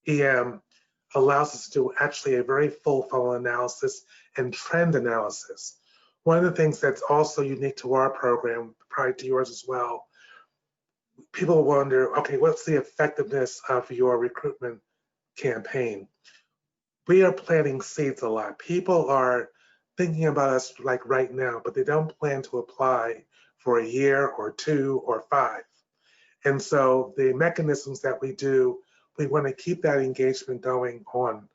EM allows us to do actually a very full funnel analysis and trend analysis. One of the things that's also unique to our program, probably to yours as well, people wonder, okay, what's the effectiveness of your recruitment campaign? We are planting seeds a lot. People are thinking about us like right now, but they don't plan to apply for a year or 2 or 5. And so the mechanisms that we do, we want to keep that engagement going on.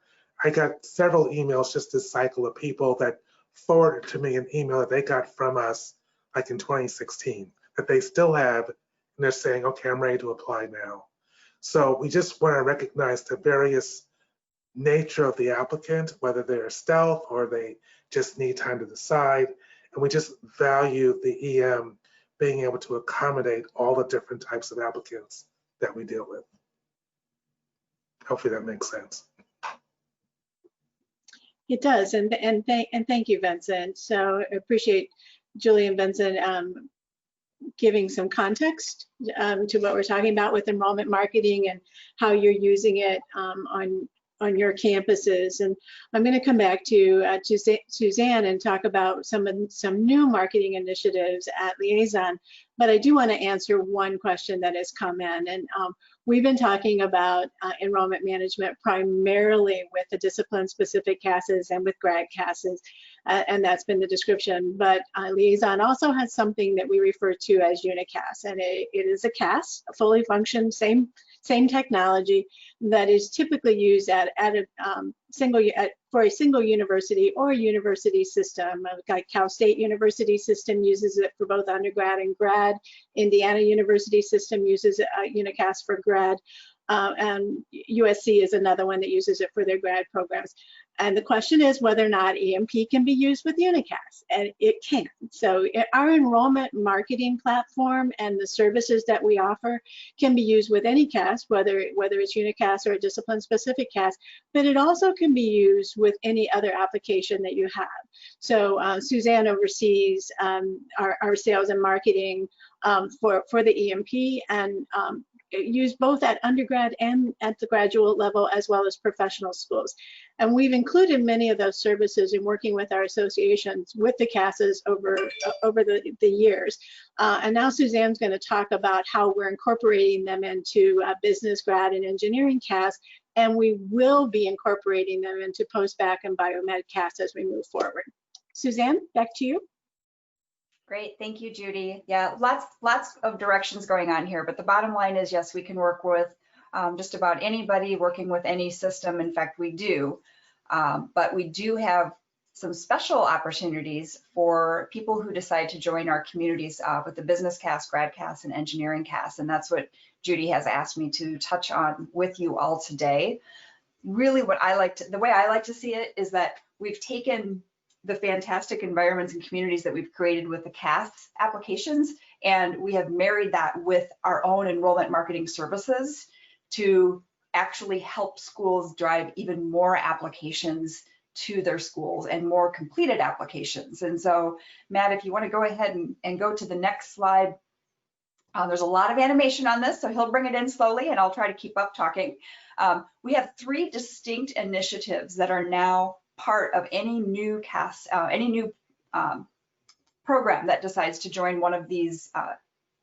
I got several emails just this cycle of people that forwarded to me an email that they got from us like in 2016 that they still have, and they're saying, okay, I'm ready to apply now. So we just want to recognize the various nature of the applicant, whether they're stealth or they just need time to decide. And we just value the EM being able to accommodate all the different types of applicants that we deal with. Hopefully that makes sense. It does, and thank you, Vincent. So I appreciate Julie and Vincent giving some context to what we're talking about with enrollment marketing and how you're using it on your campuses. And I'm going to come back to Suzanne and talk about some new marketing initiatives at Liaison. But I do want to answer one question that has come in. And we've been talking about enrollment management primarily with the discipline-specific CASs and with grad CASs, and that's been the description. But Liaison also has something that we refer to as Unicast, and it is a CAS, a fully functioned, same technology that is typically used for a single university or a university system. Like Cal State University system uses it for both undergrad and grad. Indiana University system uses Unicast for grad, and USC is another one that uses it for their grad programs. And the question is whether or not EMP can be used with Unicast, and it can. So our enrollment marketing platform and the services that we offer can be used with any CAS, whether it's Unicast or a discipline-specific CAS, but it also can be used with any other application that you have. So Suzanne oversees our sales and marketing for the EMP, and used both at undergrad and at the graduate level, as well as professional schools. And we've included many of those services in working with our associations with the CASs over the years. And now Suzanne's going to talk about how we're incorporating them into business, grad, and engineering CAS, and we will be incorporating them into post-bac and biomed CAS as we move forward. Suzanne, back to you. Great, thank you, Judy. Yeah, lots of directions going on here, but the bottom line is, yes, we can work with just about anybody working with any system. In fact, we do, but we do have some special opportunities for people who decide to join our communities with the business CAS, grad CAS, and engineering CAS, and that's what Judy has asked me to touch on with you all today. Really, the way I like to see it is that we've taken the fantastic environments and communities that we've created with the CAS applications, and we have married that with our own enrollment marketing services to actually help schools drive even more applications to their schools and more completed applications. And so, Matt, if you want to go ahead and go to the next slide, there's a lot of animation on this, so he'll bring it in slowly and I'll try to keep up talking. We have 3 distinct initiatives that are now part of any new CAS, any new program that decides to join one of these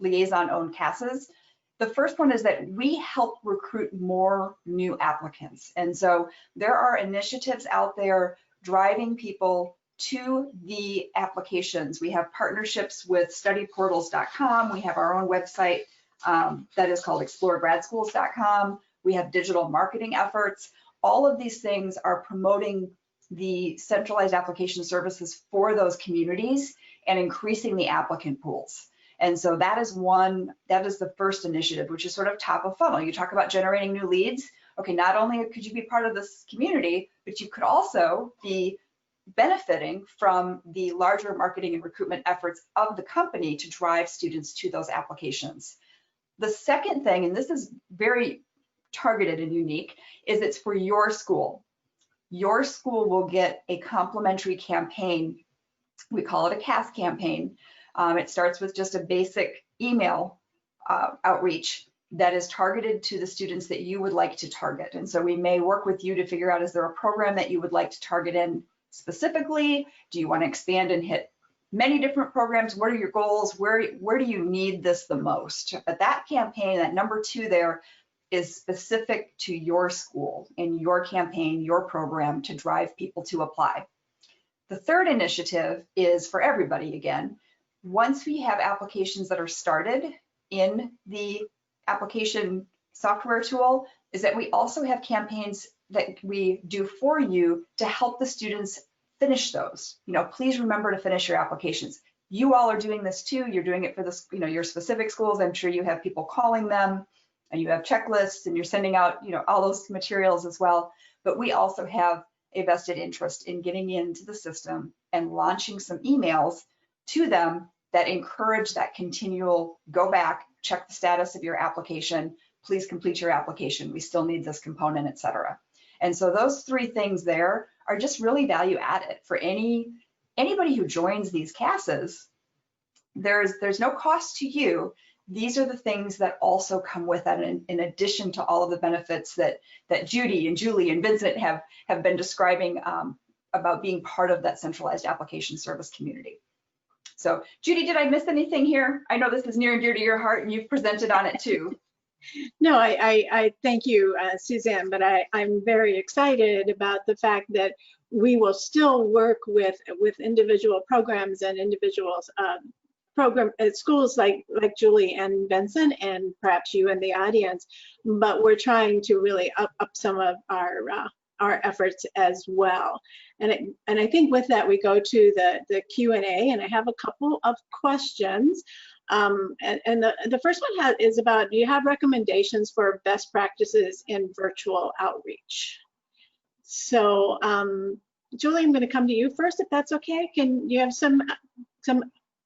Liaison-owned CASs. The first one is that we help recruit more new applicants. And so there are initiatives out there driving people to the applications. We have partnerships with studyportals.com. We have our own website that is called exploreGradSchools.com. We have digital marketing efforts. All of these things are promoting the centralized application services for those communities and increasing the applicant pools. And so that is the first initiative, which is sort of top of funnel. You talk about generating new leads. okay, not only could you be part of this community, but you could also be benefiting from the larger marketing and recruitment efforts of the company to drive students to those applications. The second thing, and this is very targeted and unique, is it's for your school. Your school will get a complimentary campaign. We call it a CAS campaign. It starts with just a basic email outreach that is targeted to the students that you would like to target. And so we may work with you to figure out, is there a program that you would like to target in specifically? Do you want to expand and hit many different programs? What are your goals? Where do you need this the most? But that campaign, that number 2 there, is specific to your school and your campaign, your program, to drive people to apply. The third initiative is for everybody again. Once we have applications that are started in the application software tool, is that we also have campaigns that we do for you to help the students finish those. You know, please remember to finish your applications. You all are doing this too. You're doing it for this, you know, your specific schools. I'm sure you have people calling them and you have checklists and you're sending out, you know, all those materials as well. But we also have a vested interest in getting into the system and launching some emails to them that encourage that continual go back, check the status of your application, please complete your application, we still need this component, et cetera. And so those 3 things there are just really value added for anybody who joins these CASs. There's no cost to you. These are the things that also come with it, in addition to all of the benefits that Judy and Julie and Vincent have been describing about being part of that centralized application service community. So Judy, did I miss anything here? I know this is near and dear to your heart and you've presented on it too. No, I thank you, Suzanne, but I'm very excited about the fact that we will still work with individual programs and individuals program at schools like Julie and Vincent, and perhaps you in the audience, but we're trying to really up some of our efforts as well. And I think with that, we go to the Q&A, and I have a couple of questions. And the first one is about, do you have recommendations for best practices in virtual outreach? So Julie, I'm going to come to you first, if that's okay. Can you have some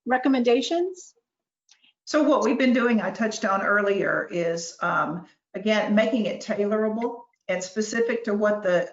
recommendations? So what we've been doing, I touched on earlier, is again, making it tailorable and specific to what the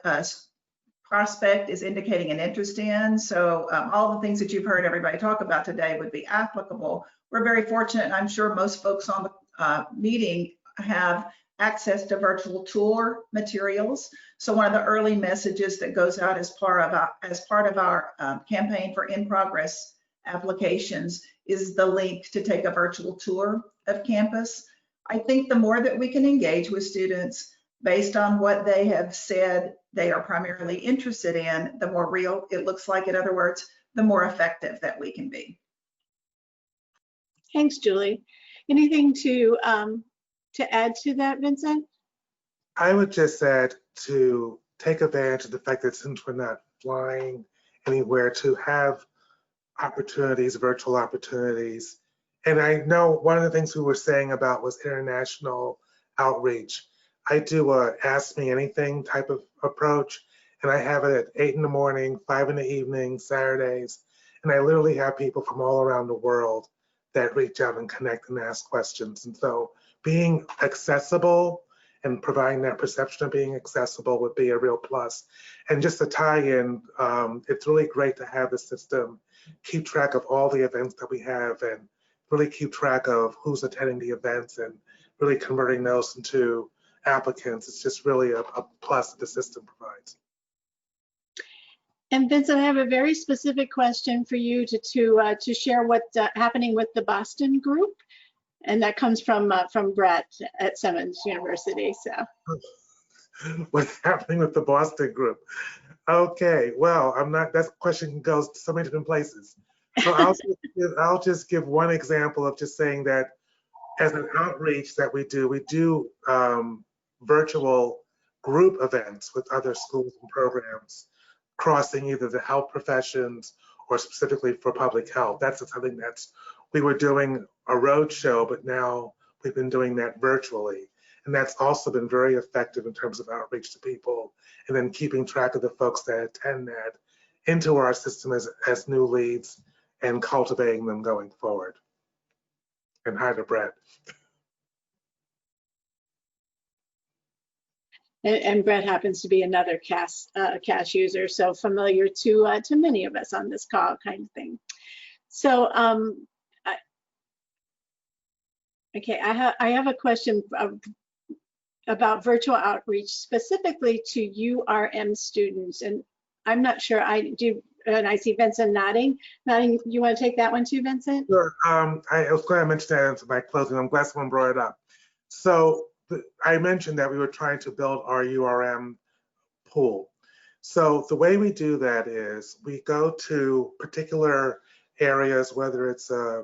prospect is indicating an interest in. So all the things that you've heard everybody talk about today would be applicable. We're very fortunate, and I'm sure most folks on the meeting have access to virtual tour materials. So one of the early messages that goes out as part of our campaign for in-progress applications is the link to take a virtual tour of campus. I think the more that we can engage with students based on what they have said they are primarily interested in, the more real it looks like. In other words, the more effective that we can be. Thanks, Julie. Anything to add to that, Vincent? I would just add to take advantage of the fact that since we're not flying anywhere, to have opportunities, virtual opportunities. And I know one of the things we were saying about was international outreach. I do a Ask Me Anything type of approach, and I have it at 8 in the morning, 5 in the evening, Saturdays, and I literally have people from all around the world that reach out and connect and ask questions. And so being accessible and providing that perception of being accessible would be a real plus. And just to tie in, it's really great to have the system keep track of all the events that we have and really keep track of who's attending the events and really converting those into applicants. It's just really a plus that the system provides. And Vincent, I have a very specific question for you to share what's happening with the Boston group, and that comes from Brett at Simmons University. So, what's happening with the Boston group? Okay, well, that question goes to so many different places. So I'll just give one example of just saying that as an outreach that we do virtual group events with other schools and programs, crossing either the health professions or specifically for public health. That's something we were doing a road show, but now we've been doing that virtually. And that's also been very effective in terms of outreach to people and then keeping track of the folks that attend that into our system as new leads and cultivating them going forward. And hi to Brett. And Brett happens to be another CAS user, so familiar to many of us on this call, kind of thing. So, okay, I have a question about virtual outreach specifically to URM students, and I'm not sure I do. And I see Vincent nodding. You want to take that one too, Vincent? Sure. I was glad I mentioned that into my closing. I'm glad someone brought it up. So I mentioned that we were trying to build our URM pool. So the way we do that is we go to particular areas, whether it's a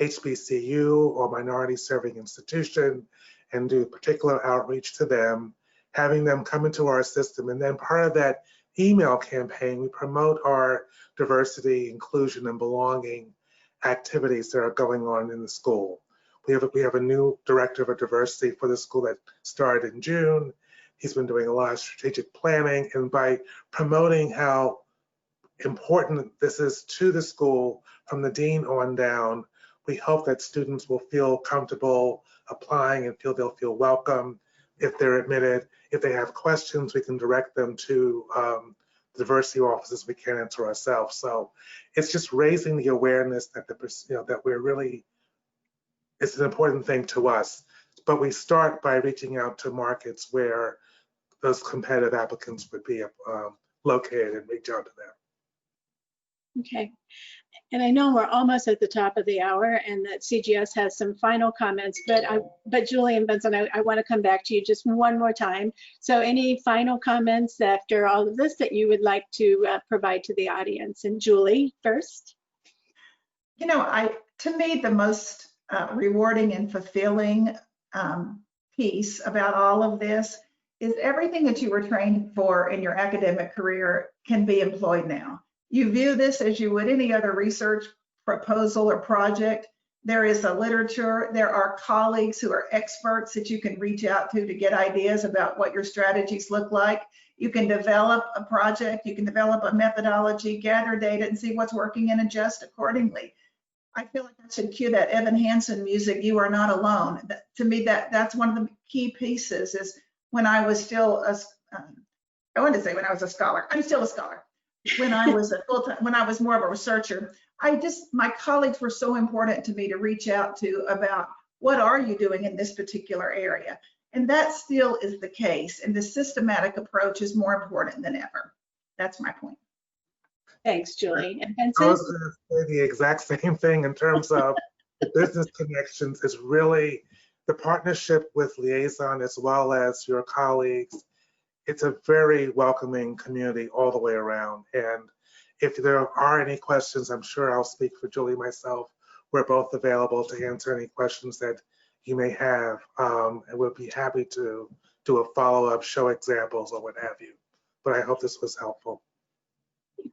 HBCU or minority serving institution, and do particular outreach to them, having them come into our system. And then part of that email campaign, we promote our diversity, inclusion, and belonging activities that are going on in the school. We have a new director of diversity for the school that started in June. He's been doing a lot of strategic planning, and by promoting how important this is to the school from the dean on down, we hope that students will feel comfortable applying and they'll feel welcome if they're admitted. If they have questions, we can direct them to the diversity offices. We can't answer ourselves. So it's just raising the awareness that that we're really, it's an important thing to us. But we start by reaching out to markets where those competitive applicants would be located and reach out to them. Okay. And I know we're almost at the top of the hour and that CGS has some final comments, but Julie and Vincent, I want to come back to you just one more time. So any final comments after all of this that you would like to provide to the audience? And Julie first. You know, to me, the most rewarding and fulfilling piece about all of this is everything that you were trained for in your academic career can be employed now. You view this as you would any other research proposal or project. There is a literature, there are colleagues who are experts that you can reach out to get ideas about what your strategies look like. You can develop a project, you can develop a methodology, gather data and see what's working and adjust accordingly. I feel like I should cue that Evan Hansen music, You Are Not Alone. To me, that's one of the key pieces is when I was still I wanted to say when I was a scholar, I'm still a scholar. When I was when I was more of a researcher, my colleagues were so important to me to reach out to about what are you doing in this particular area? And that still is the case. And the systematic approach is more important than ever. That's my point. Thanks, Julie. And I was going to say the exact same thing in terms of the business connections is really the partnership with Liaison as well as your colleagues. It's a very welcoming community all the way around. And if there are any questions, I'm sure I'll speak for Julie myself. We're both available to answer any questions that you may have. And we'll be happy to do a follow-up, show examples or what have you. But I hope this was helpful.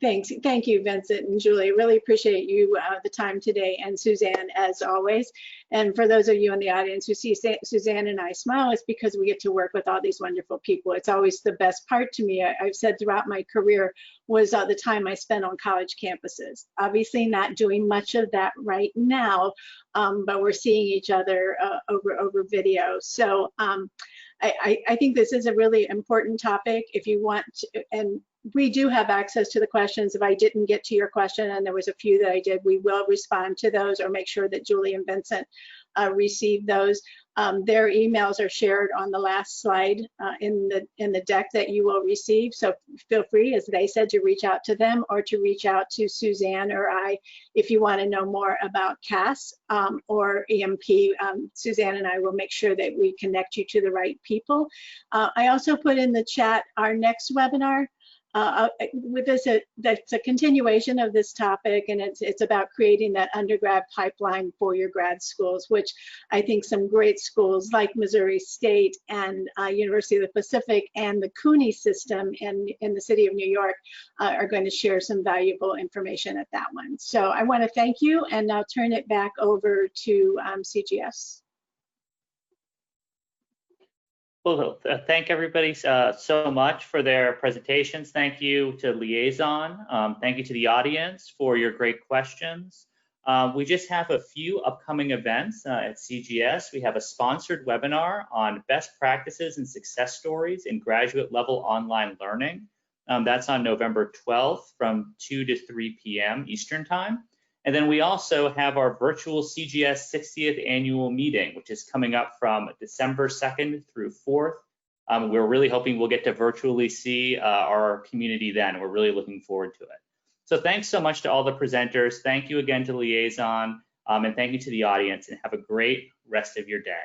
Thanks. Thank you, Vincent and Julie. Really appreciate you the time today, and Suzanne as always. And for those of you in the audience who see Suzanne and I smile, it's because we get to work with all these wonderful people. It's always the best part to me. I've said throughout my career was the time I spent on college campuses. Obviously not doing much of that right now, but we're seeing each other over video. So I think this is a really important topic. If you want to, and we do have access to the questions. If I didn't get to your question, and there was a few that I did, we will respond to those or make sure that Julie and Vincent receive those. Their emails are shared on the last slide in the deck that you will receive. So feel free, as they said, to reach out to them or to reach out to Suzanne or I if you want to know more about CAS or EMP. Suzanne and I will make sure that we connect you to the right people. I also put in the chat our next webinar. With this, that's a continuation of this topic, and it's about creating that undergrad pipeline for your grad schools, which I think some great schools like Missouri State and University of the Pacific and the CUNY system in the city of New York are going to share some valuable information at that one. So I want to thank you, and I'll turn it back over to CGS. Well, thank everybody so much for their presentations. Thank you to Liaison. Thank you to the audience for your great questions. We just have a few upcoming events at CGS. We have a sponsored webinar on best practices and success stories in graduate level online learning. That's on November 12th from 2 to 3 p.m. Eastern Time. And then we also have our virtual CGS 60th annual meeting, which is coming up from December 2nd through 4th. We're really hoping we'll get to virtually see our community then. We're really looking forward to it. So thanks so much to all the presenters. Thank you again to Liaison, and thank you to the audience, and have a great rest of your day.